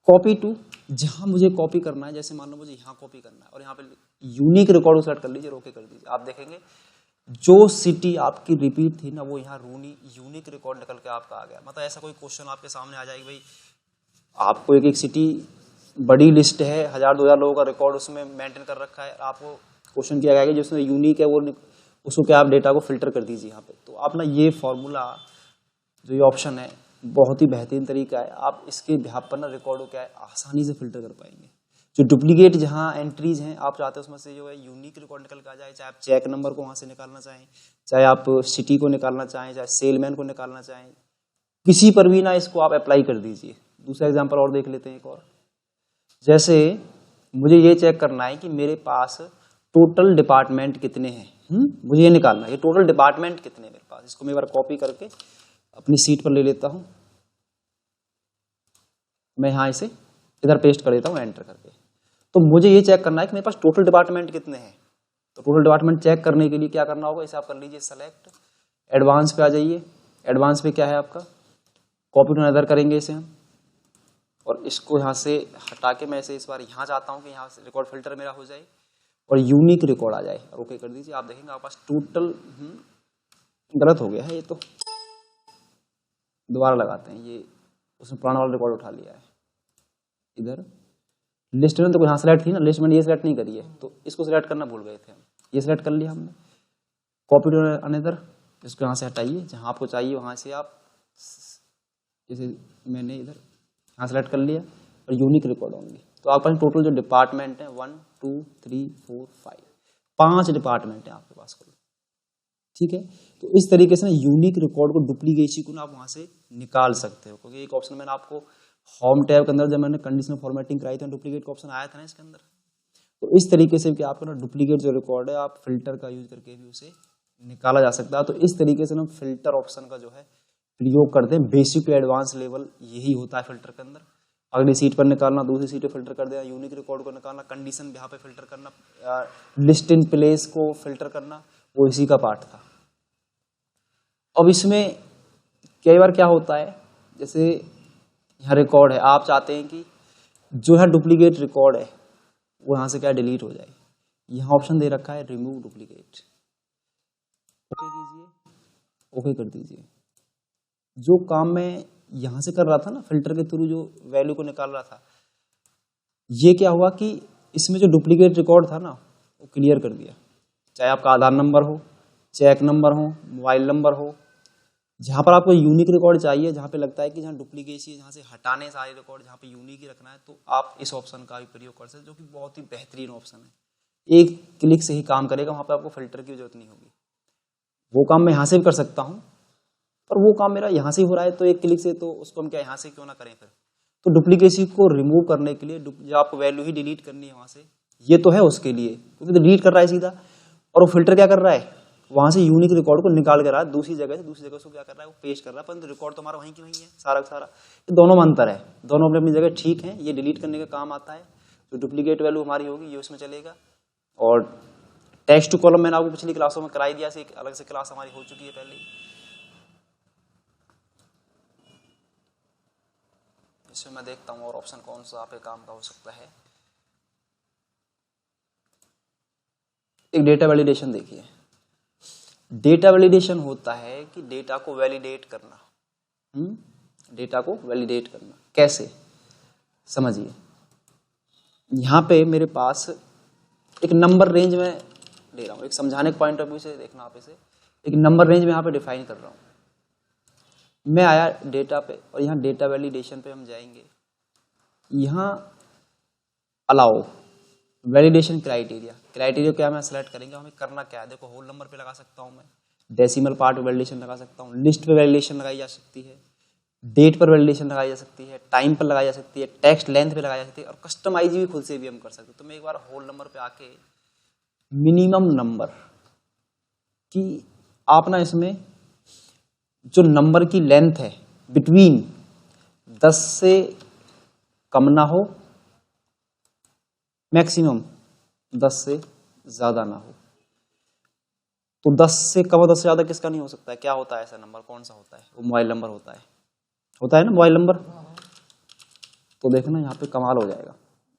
कॉपी टू, जहां मुझे कॉपी करना है, जैसे मान लो मुझे यहाँ कॉपी करना है और यहाँ पे यूनिक रिकॉर्ड को सेलेक्ट कर लीजिए, ओके कर दीजिए। आप देखेंगे जो सिटी आपकी रिपीट थी ना वो यहाँ यूनिक रिकॉर्ड निकल के आपका आ गया। मतलब ऐसा कोई क्वेश्चन आपके सामने आ जाएगी, भाई आपको एक सिटी बड़ी लिस्ट है, 1000-2000 लोगों का रिकॉर्ड उसमें मेंटेन कर रखा है, आपको क्वेश्चन किया गया जिसमें यूनिक है वो उसको क्या आप डेटा को फिल्टर कर दीजिए यहाँ पे। तो आप ना ये फॉर्मूला, जो ये ऑप्शन है बहुत ही बेहतरीन तरीका है, आप इसके बिहाफ पर ना रिकॉर्ड को क्या है आसानी से फिल्टर कर पाएंगे। जो डुप्लीकेट जहां एंट्रीज हैं आप चाहते हो उसमें से जो है यूनिक रिकॉर्ड निकल के आ जाए, चाहे आप चेक नंबर को वहां से निकालना चाहें, चाहे आप सिटी को निकालना चाहें, चाहे सेलमैन को निकालना चाहें, किसी पर भी ना इसको आप अप्लाई कर दीजिए। दूसरा एग्जांपल और देख लेते हैं एक और, जैसे मुझे ये चेक करना है कि मेरे पास टोटल डिपार्टमेंट कितने हैं, मुझे ये निकालना है कि टोटल डिपार्टमेंट कितने हैं मेरे पास। इसको मैं एक बार कॉपी करके अपनी सीट पर ले लेता हूं, मैं यहां इसे इधर पेस्ट कर देता हूं एंटर करके। तो मुझे ये चेक करना है कि मेरे पास टोटल डिपार्टमेंट कितने हैं। तो टोटल डिपार्टमेंट चेक करने के लिए क्या करना होगा, इसे आप कर लीजिए सेलेक्ट, एडवांस पे आ जाइए। एडवांस पे क्या है आपका, कॉपी टू अनदर करेंगे इसे हम, और इसको यहाँ से हटा के मैं इसे इस बार यहाँ चाहता हूँ कि यहाँ से रिकॉर्ड फिल्टर मेरा हो जाए और यूनिक रिकॉर्ड आ जाए, ओके कर दीजिए। आप देखेंगे आपके पास टोटल गलत हो गया है, ये तो दोबारा लगाते हैं, ये उसने पुराना वाला रिकॉर्ड उठा लिया है। इधर लिस्ट में तो यहाँ सेलेक्ट थी ना, लिस्ट में ये सेलेक्ट नहीं करी है, तो इसको सिलेक्ट करना भूल गए थे हम, ये सिलेक्ट कर लिया हमने। कॉपी टू अनदर, इसको यहाँ से हटाइए, जहाँ आपको चाहिए वहाँ से आप, जैसे मैंने इधर यहाँ सेलेक्ट कर लिया, और यूनिक रिकॉर्ड होंगे। तो आपके पास टोटल जो डिपार्टमेंट है 1 2 3 4 5, 5 डिपार्टमेंट है आपके पास कुल, ठीक है। तो इस तरीके से ना यूनिक रिकॉर्ड को, डुप्लीकेसी को ना आप वहाँ से निकाल सकते हो, क्योंकि एक ऑप्शन मैंने आपको होम टैब के अंदर जब मैंने कंडीशनल फॉर्मेटिंग कराई थी, डुप्लीकेट का ऑप्शन आया था ना इसके अंदर। तो इस तरीके से कि आपका ना डुप्लीकेट जो रिकॉर्ड है, आप फिल्टर का यूज करके भी उसे निकाला जा सकता है। तो इस तरीके से ना फिल्टर ऑप्शन का जो है प्रयोग करते हैं। बेसिक टू एडवांस लेवल यही होता है फिल्टर के अंदर। अगली सीट पर निकालना, दूसरी सीट पे फिल्टर कर देना, यूनिक रिकॉर्ड को निकालना, कंडीशन यहाँ पे फिल्टर करना, लिस्ट इन प्लेस को फिल्टर करना, वो इसी का पार्ट था। अब इसमें कई बार क्या होता है, जैसे यहाँ रिकॉर्ड है, आप चाहते हैं कि जो है डुप्लीकेट रिकॉर्ड है वो यहाँ से क्या डिलीट हो जाए। यहाँ ऑप्शन दे रखा है रिमूव डुप्लीकेट, ओके कीजिए, ओके कर दीजिए। जो काम मैं यहाँ से कर रहा था ना, फिल्टर के थ्रू जो वैल्यू को निकाल रहा था, ये क्या हुआ कि इसमें जो डुप्लीकेट रिकॉर्ड था ना वो क्लियर कर दिया। चाहे आपका आधार नंबर हो, चेक नंबर हो, मोबाइल नंबर हो, जहाँ पर आपको यूनिक रिकॉर्ड चाहिए, जहाँ पे लगता है कि जहाँ डुप्लीकेसी है, जहाँ से हटाने सारे रिकॉर्ड, जहाँ पे यूनिक ही रखना है, तो आप इस ऑप्शन का भी प्रयोग कर सकते हैं, जो कि बहुत ही बेहतरीन ऑप्शन है। एक क्लिक से ही काम करेगा, वहाँ पे आपको फिल्टर की जरूरत नहीं होगी। वो काम मैं यहाँ से भी कर सकता हूँ, पर वो काम मेरा यहाँ से ही हो रहा है, तो एक क्लिक से, तो उसको हम क्या यहाँ से क्यों ना करें फिर। तो डुप्लीकेसी को रिमूव करने के लिए, जो आपको वैल्यू ही डिलीट करनी है वहाँ से, ये तो है उसके लिए, क्योंकि तो डिलीट कर रहा है सीधा, और वो फिल्टर क्या कर रहा है, वहां से यूनिक रिकॉर्ड को निकाल कर रहा है दूसरी जगह से, दूसरी जगह से क्या कर रहा है, वो पेस्ट कर रहा है, परंतु रिकॉर्ड तो हमारा वहीं की वहीं है सारा का सारा। ये दोनों में अंतर है, दोनों अपनी अपनी जगह ठीक है। ये डिलीट करने का काम आता है, जो डुप्लीकेट वैल्यू हमारी होगी ये उसमें चलेगा। और टेक्स्ट टू कॉलम मैंने आपको पिछली क्लासों में कराई दिया, एक अलग से क्लास हमारी हो चुकी है पहले। इसमें मैं देखता हूँ और ऑप्शन कौन सा पे काम का हो सकता है। एक डेटा वैलिडेशन देखिए। डेटा वैलिडेशन होता है कि डेटा को वैलिडेट करना। डेटा को वैलिडेट करना कैसे, समझिए। यहां पे मेरे पास एक नंबर रेंज में ले रहा हूं, एक समझाने के पॉइंट ऑफ व्यू से देखना आप इसे। एक नंबर रेंज में यहां पे डिफाइन कर रहा हूं। मैं आया डेटा पे, और यहां डेटा वैलिडेशन पे हम जाएंगे। यहां अलाउ वैलिडेशन क्राइटेरिया, क्राइटेरिया क्या मैं सेलेक्ट करेंगे, हमें करना क्या है। देखो होल नंबर पे लगा सकता हूं मैं, डेसिमल पार्ट वैलिडेशन लगा सकता हूं, लिस्ट पे वैलिडेशन लगाई जा सकती है, डेट पर वैलिडेशन लगाई जा सकती है, टाइम पर लगाई जा सकती है, टेक्स्ट लेंथ पे लगाई जा सकती है, और कस्टमाइज भी खुद से भी हम कर सकते हैं। तो मैं एक बार होल नंबर पे आके मिनिमम नंबर की, आप ना इसमें जो नंबर की लेंथ है बिटवीन 10 से कम ना हो, मैक्सिमम 10 से ज्यादा ना हो। तो 10 से कम और 10 से ज्यादा किसका नहीं हो सकता है, क्या होता है ऐसा नंबर, कौन सा होता है, वो मोबाइल नंबर होता है ना मोबाइल नंबर। तो देखना यहाँ पे कमाल हो जाएगा।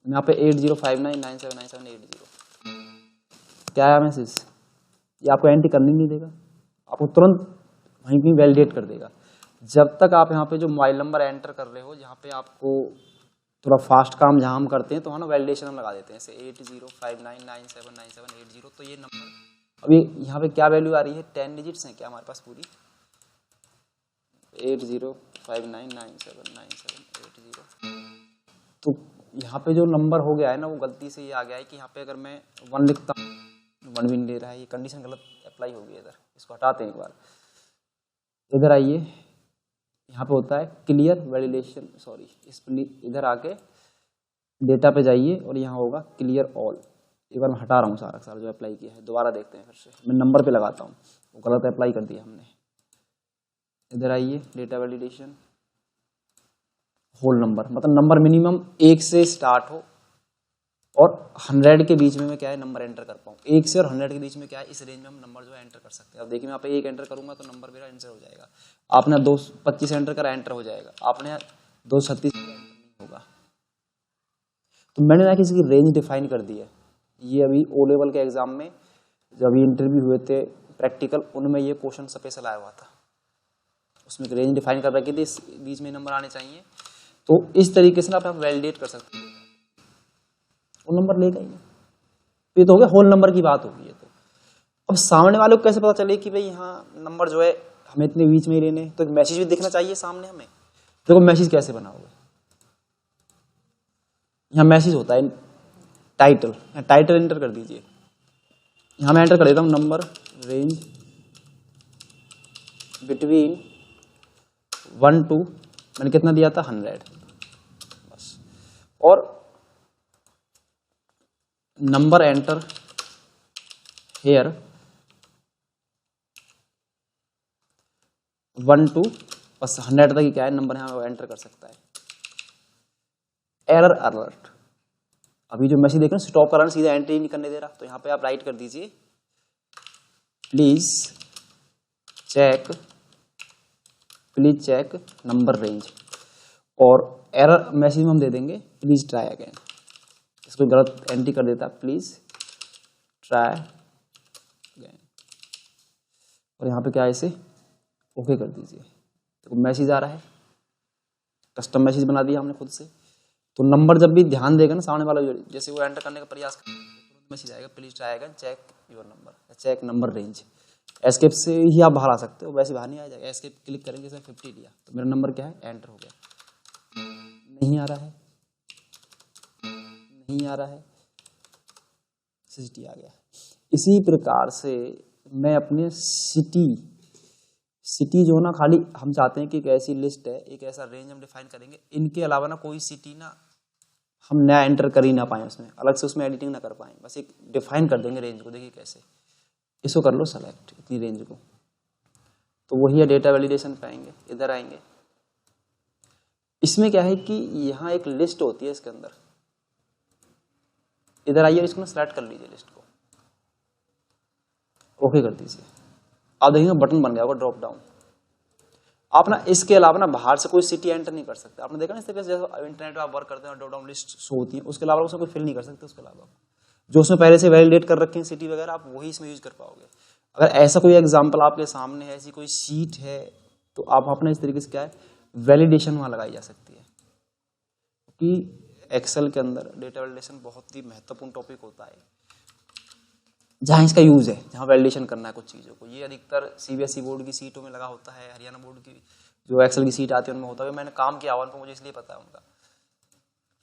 यहाँ पे 8059979780 क्या आया मैसेज, ये आपको एंट्री करनी नहीं देगा, आपको तुरंत वहीं पे वैलिडेट कर देगा। जब तक आप यहाँ पे जो मोबाइल नंबर एंटर कर रहे हो, जहाँ पे आपको थोड़ा फास्ट काम जहाँ हम करते हैं, तो हाँ ना वैलिडेशन हम लगा देते हैं, जैसे 8059979780। तो ये नंबर अभी यहाँ पे क्या वैल्यू आ रही है, 10 डिजिट्स हैं क्या हमारे पास पूरी, 8059979780। तो यहाँ पे जो नंबर हो गया है ना, वो गलती से ये आ गया है कि यहाँ पे अगर मैं 1 लिखता हूँ, 1 भी नहीं ले रहा है, ये कंडीशन गलत अप्लाई होगी इधर। इसको हटाते हैं एक बार, इधर आइए, यहाँ पे होता है क्लियर वैलिडेशन, सॉरी इस इधर आके डेटा पे जाइए, और यहाँ होगा क्लियर ऑल। एक बार मैं हटा रहा हूँ सारा सारा जो अप्लाई किया है, दोबारा देखते हैं फिर से। मैं नंबर पे लगाता हूँ, वो गलत अप्लाई कर दिया हमने। इधर आइए, डेटा वैलिडेशन, होल नंबर, मतलब नंबर मिनिमम 1 से स्टार्ट हो और 100 के बीच में मैं क्या है नंबर एंटर कर पाऊँ। 1 से और 100 के बीच में क्या है, इस रेंज में हम नंबर जो है एंटर कर सकते हैं। अब देखिए मैं यहाँ पे 1 एंटर करूंगा तो नंबर मेरा एंटर हो जाएगा। आपने 225 एंटर करा, एंटर हो जाएगा। आपने 236 एंटर नहीं होगा। तो मैंने ना किसी की रेंज डिफाइन कर दी है। ये अभी ओ लेवल के एग्जाम में जब अभी इंटरव्यू हुए थे प्रैक्टिकल, उनमें ये क्वेश्चन स्पेशल आया हुआ था। उसमें एक रेंज डिफाइन कर रखी थी, इस बीच में नंबर आने चाहिए। तो इस तरीके से ना आप वैलिडेट कर सकते हैं, वो नंबर लेगा ही नहीं। ये तो हो गया होल नंबर की बात होगी। ये तो अब सामने वाले को कैसे पता चले कि भाई यहाँ नंबर जो है हमें इतने बीच में ही लेने हैं, तो एक मैसेज भी दिखना चाहिए सामने हमें। देखो मैसेज कैसे बनाओगे, यहाँ मैसेज होता है टाइटल, टाइटल एंटर कर दीजिए। यहाँ मैं एंटर कर देता हूँ नंबर रेंज बिटवीन 1 to, मैंने कितना दिया था 100 बस, और नंबर एंटर हेयर 1 to बस 100 तक ही क्या है नंबर यहाँ वो एंटर कर सकता है। एरर अलर्ट, अभी जो मैसेज देख रहे हैं स्टॉप कराना, सीधा एंट्री नहीं करने दे रहा, तो यहाँ पे आप राइट कर दीजिए प्लीज चेक नंबर रेंज, और एरर मैसेज में हम दे देंगे प्लीज ट्राई अगेन। इसको गलत एंट्री कर देता, प्लीज ट्राई अगेन, और यहाँ पे क्या है इसे ओके कर दीजिए। तो मैसेज आ रहा है, कस्टम मैसेज बना दिया हमने खुद से। तो नंबर जब भी ध्यान देगा ना सामने वाला, जैसे वो एंटर करने का प्रयास करेगा तो मैसेज आएगा please try again check your number, check number range. Escape से ही आप बाहर आ सकते हो, वैसे बाहर नहीं आ जाएगा। एस्केप क्लिक करेंगे सर 50 लिया, तो मेरा नंबर क्या है एंटर हो गया। नहीं आ रहा है, नहीं आ रहा है, 60 आ गया। इसी प्रकार से मैं अपने सिटी जो ना, खाली हम चाहते हैं कि एक ऐसी लिस्ट है, एक ऐसा रेंज हम डिफाइन करेंगे, इनके अलावा ना कोई सिटी ना हम नया एंटर कर ही ना पाए, उसमें अलग से उसमें एडिटिंग ना कर पाए, बस एक डिफाइन कर देंगे रेंज को। देखिए कैसे, इसको कर लो सेलेक्ट इतनी रेंज को, तो वही है डेटा वैलिडेशन पे आएंगे, इधर आएंगे। इसमें क्या है कि यहाँ एक लिस्ट होती है इसके अंदर, इधर आइए इसको ना सेलेक्ट कर लीजिए लिस्ट को, ओके कर दीजिए। आप देखेंगे बटन बन गया होगा ड्रॉप डाउन। आप ना इसके अलावा ना बाहर से कोई सिटी एंटर नहीं कर सकते। आपने देखा ना इस तरीके से जैसे इंटरनेट पे आप वर्क करते हैं ड्रॉप डाउन लिस्ट शो होती है, उसके अलावा उसमें कोई फिल नहीं कर सकते। उसके अलावा जो उसमें पहले से वैलिडेट कर रखे हैं सिटी वगैरह, आप वही इसमें यूज कर पाओगे। अगर ऐसा कोई एग्जाम्पल आपके सामने है, ऐसी कोई सीट है, तो आप अपना इस तरीके से क्या है वैलिडेशन वहां लगाई जा सकती है। क्योंकि एक्सेल के अंदर डेटा वैलिडेशन बहुत ही महत्वपूर्ण टॉपिक होता है, जहां इसका यूज है, जहां वैलिडेशन करना है कुछ चीजों को। ये अधिकतर सीबीएसई बोर्ड की सीटों में लगा होता है, हरियाणा बोर्ड की जो एक्सेल की सीट आती है उनमें होता है। मैंने काम किया उनको, मुझे इसलिए पता है उनका।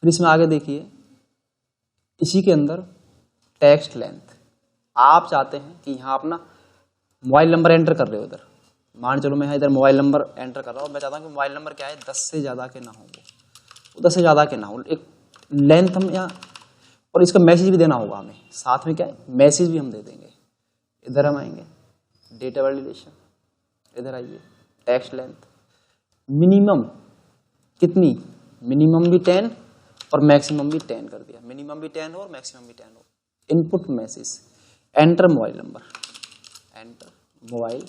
फिर इसमें आगे देखिए, इसी के अंदर टेक्स्ट लेंथ, आप चाहते हैं कि यहाँ अपना मोबाइल नंबर एंटर कर रहे हो, इधर मान चलो मैं इधर मोबाइल नंबर एंटर कर रहा हूँ, मैं चाहता हूँ कि मोबाइल नंबर क्या है 10 से ज्यादा के ना हो, वो 10 से ज्यादा के ना हो, एक लेंथ हम यहाँ, और इसका मैसेज भी देना होगा हमें साथ में, क्या है मैसेज भी हम दे देंगे। इधर हम आएंगे डेटा वैलिडेशन, इधर आइए टेक्स्ट लेंथ, मिनिमम कितनी, मिनिमम भी 10 और मैक्सिमम भी 10 कर दिया, मिनिमम भी 10 हो और मैक्सिमम भी 10 हो। Input message, enter mobile number, enter mobile,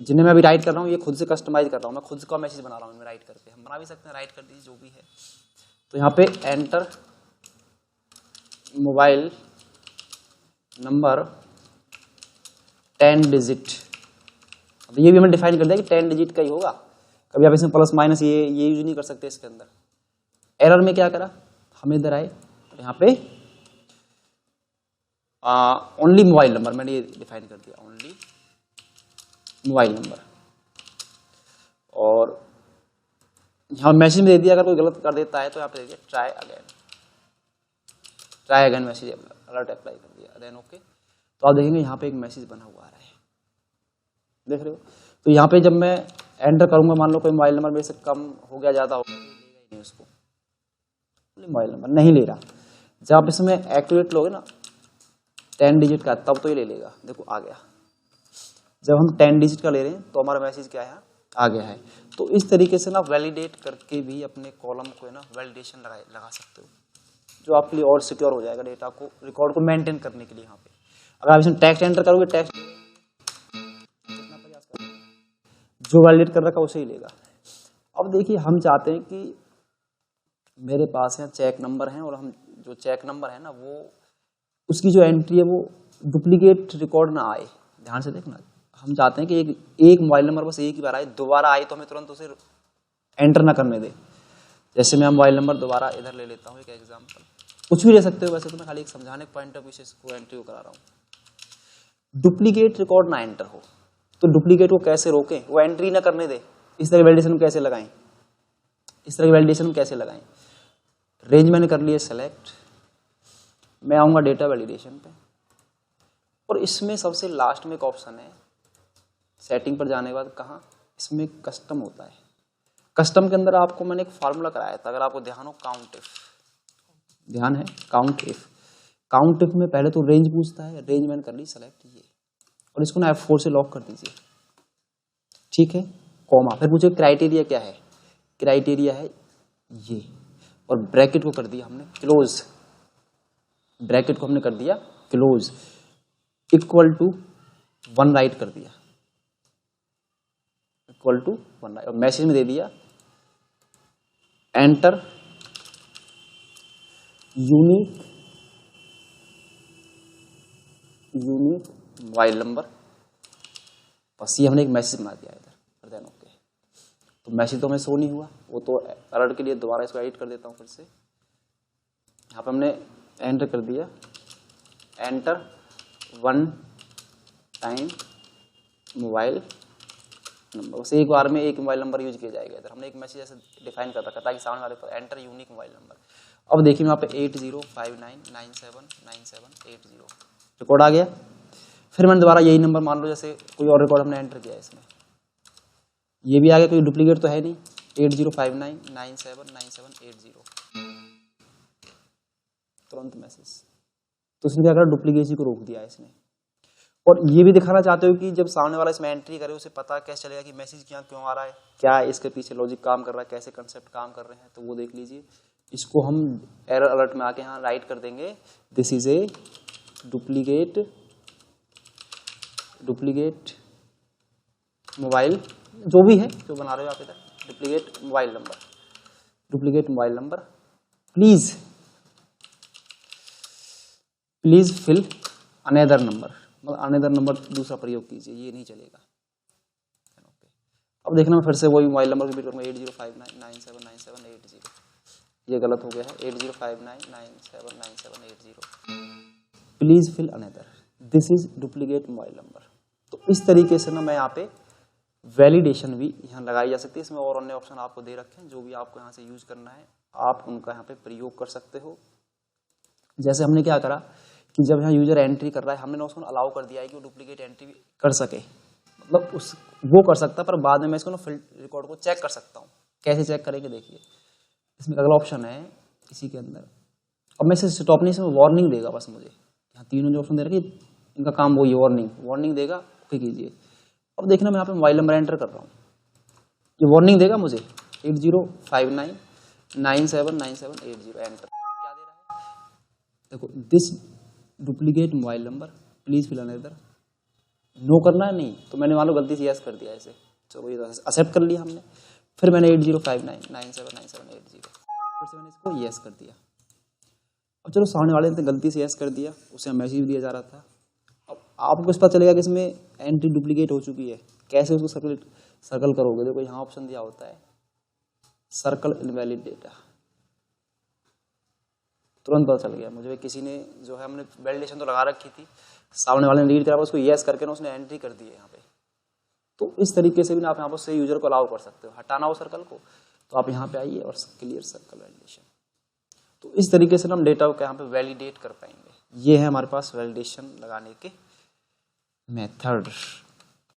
जिन्हें मैं अभी राइट कर रहा हूँ ये खुद से कस्टमाइज कर रहा हूँ, मैं खुद का मैसेज बना रहा हूँ, मैं राइट करके, हम बना भी सकते हैं, राइट कर दीजिए जो भी है। तो यहाँ पे एंटर मोबाइल नंबर 10 डिजिट, अब ये भी हमने डिफाइन कर दिया कि 10 डिजिट का ही होगा, कभी आप इसमें प्लस माइनस ये यूज नहीं कर सकते इसके अंदर। एरर में क्या करा, हम इधर आए, यहाँ पे ओनली मोबाइल नंबर मैंने ये डिफाइन कर दिया, ओनली मोबाइल नंबर, और यहाँ मैसेज में दे दिया, अगर कोई गलत कर देता है तो यहाँ पे दे दिया try again message alert apply कर दिया, देन ओके। तो आप देखेंगे यहाँ पे एक मैसेज बना हुआ आ रहा है, देख रहे हो। तो यहाँ पे जब मैं एंटर करूंगा, मान लो कोई मोबाइल नंबर मेरे से कम हो गया, ज्यादा हो गया, लेगा ही नहीं उसको, मोबाइल नंबर नहीं ले रहा। जब आप इसमें एक्टिवेट लोगे ना 10 डिजिट का, तब तो ये ले लेगा, देखो आ गया। जब हम 10 डिजिट का ले रहे हैं तो हमारा मैसेज क्या है, आ गया है। तो इस तरीके से ना वैलिडेट करके भी अपने कॉलम को है ना वैलिडेशन लगा सकते हो, जो आपके लिए और सिक्योर हो जाएगा डेटा को, रिकॉर्ड को मेंटेन करने के लिए। यहाँ पे अगर आप इसमें टेक्स्ट एंटर करोगे, टेक्स्ट जो वैलिडेट कर रखा उसे ही लेगा। अब देखिए हम चाहते हैं कि मेरे पास यहाँ चेक नंबर है, और हम जो चेक नंबर है ना वो उसकी जो एंट्री है वो डुप्लीकेट रिकॉर्ड ना आए, ध्यान से देखना, हम चाहते हैं कि एक मोबाइल नंबर बस एक ही बार आए, दोबारा आए तो हमें तुरंत उसे एंटर ना करने दे। जैसे मैं मोबाइल नंबर दोबारा इधर ले लेता हूँ, एक एग्जांपल, कुछ भी ले सकते हो वैसे, तो मैं खाली एक समझाने पॉइंट ऑफ व्यू से इसको एंट्री को करा रहा हूँ। डुप्लीकेट रिकॉर्ड ना एंटर हो, तो डुप्लीकेट को कैसे रोकें, वो एंट्री ना करने दे, इस तरह की वैलिडेशन कैसे लगाएं, इस तरह की वैलिडेशन कैसे लगाएं। रेंज मैंने कर लिया सेलेक्ट, मैं आऊंगा डेटा वैलिडेशन पे, और इसमें सबसे लास्ट में एक ऑप्शन है सेटिंग पर जाने के बाद, कहाँ, इसमें कस्टम होता है। कस्टम के अंदर आपको मैंने एक फार्मूला कराया था, अगर आपको ध्यान हो, काउंट इफ, ध्यान है, काउंट इफ। काउंट इफ में पहले तो रेंज पूछता है, रेंज मैंने कर ली सेलेक्ट ये, और इसको ना F4 से लॉक कर दीजिए, ठीक है, कॉमा, फिर पूछे क्राइटेरिया क्या है, क्राइटेरिया है ये, और ब्रैकेट को कर दिया हमने क्लोज, ब्रैकेट को हमने कर दिया क्लोज, इक्वल टू 1 राइट कर दिया, इक्वल टू 1 राइट, और मैसेज में दे दिया एंटर यूनिक मोबाइल नंबर, बस ये हमने एक मैसेज बना दिया इधर, देन ओके। तो मैसेज तो हमें शो नहीं हुआ, वो तो अलर्ट के लिए दोबारा इसको एडिट कर देता हूँ फिर से। यहाँ पे हमने एंटर कर दिया, एंटर 1 टाइम मोबाइल नंबर, बस एक बार में एक मोबाइल नंबर यूज किया जाएगा इधर। हमने एक मैसेज ऐसे डिफाइन कर रखा था कि सामने वाले पर एंटर यूनिक मोबाइल नंबर। अब देखिए यहाँ पे 8059979780 रिकॉर्ड आ गया। फिर मैंने दोबारा यही नंबर, मान लो जैसे कोई और रिकॉर्ड हमने एंटर किया है इसमें, ये भी आ गया, कोई डुप्लीकेट तो है नहीं, 8059979780, तुरंत मैसेज। तो उसने क्या करा, डुप्लीकेसी को रोक दिया इसने। और ये भी दिखाना चाहते हो कि जब सामने वाला इसमें एंट्री करे उसे पता कैसे चलेगा कि मैसेज क्यों आ रहा है, क्या इसके पीछे लॉजिक काम कर रहा है, कैसे कंसेप्ट काम कर रहे हैं, तो वो देख लीजिए। इसको हम एरर अलर्ट में आके यहाँ राइट कर देंगे, this is a duplicate mobile, जो भी है जो बना रहे हो आप इधर, duplicate mobile number, please fill another number, मतलब अनदर नंबर दूसरा प्रयोग कीजिए, ये नहीं चलेगा। अब देखना, मैं फिर से वही मोबाइल नंबर रिपीट करूंगा, 8059979780, ये गलत हो गया है, 8059979780, please fill another, this is duplicate mobile number. तो इस तरीके से ना मैं यहाँ पे वैलिडेशन भी यहाँ लगाई जा सकती है। इसमें और अन्य ऑप्शन आपको दे रखे हैं, जो भी आपको यहाँ से यूज करना है आप उनका यहाँ पे प्रयोग कर सकते हो। जैसे हमने क्या करा कि जब यहाँ यूजर एंट्री कर रहा है, हमने ना उसको अलाउ कर दिया है कि वो डुप्लीकेट एंट्री भी कर सके, मतलब वो कर सकता है, पर बाद में मैं इसको ना फील्ड रिकॉर्ड को चेक कर सकता हूँ। कैसे चेक करेंगे, देखिए इसमें अगला ऑप्शन है इसी के अंदर। अब मैं इसे स्टॉप नहीं, इसमें वार्निंग देगा बस मुझे, यहाँ तीनों जो ऑप्शन दे रखे इनका काम वही, वार्निंग देगा, ओके कीजिए। अब देखना मैं यहाँ पे मोबाइल नंबर एंटर कर रहा हूँ, ये वार्निंग देगा मुझे 8059979780, एंटर। क्या दे रहा है, देखो, this duplicate mobile number, please fill another, no करना है नहीं, तो मैंने मान लो गलती से यस कर दिया ऐसे, चलो ये एक्सेप्ट कर लिया हमने। फिर मैंने 8059979780, फिर से मैंने इसको यस कर दिया। अब चलो सामने वाले ने गलती से यस कर दिया, उसे मैसेज भी दिया जा रहा था। अब आपको इस पता चलेगा कि इसमें एंट्री डुप्लीकेट हो चुकी है, कैसे उसको सर्कल करोगे, देखो यहाँ ऑप्शन दिया होता है सर्कल इनवैलिड डेटा, तुरंत पता चल गया मुझे, किसी ने जो है, हमने वैलिडेशन तो लगा रखी थी, सामने वाले ने रीड करा, उसको यस करके ना उसने एंट्री कर दी है यहाँ पे। तो इस तरीके से भी ना आप यहाँ पर से यूजर को अलाउ कर सकते हो, हटाना हो सर्कल को तो आप यहाँ पे आइए और क्लियर सर्कल वैलिडेशन। तो इस तरीके से ना हम डेटा को यहाँ पे वैलिडेट कर पाएंगे। ये है हमारे पास वैलिडेशन लगाने के मेथड।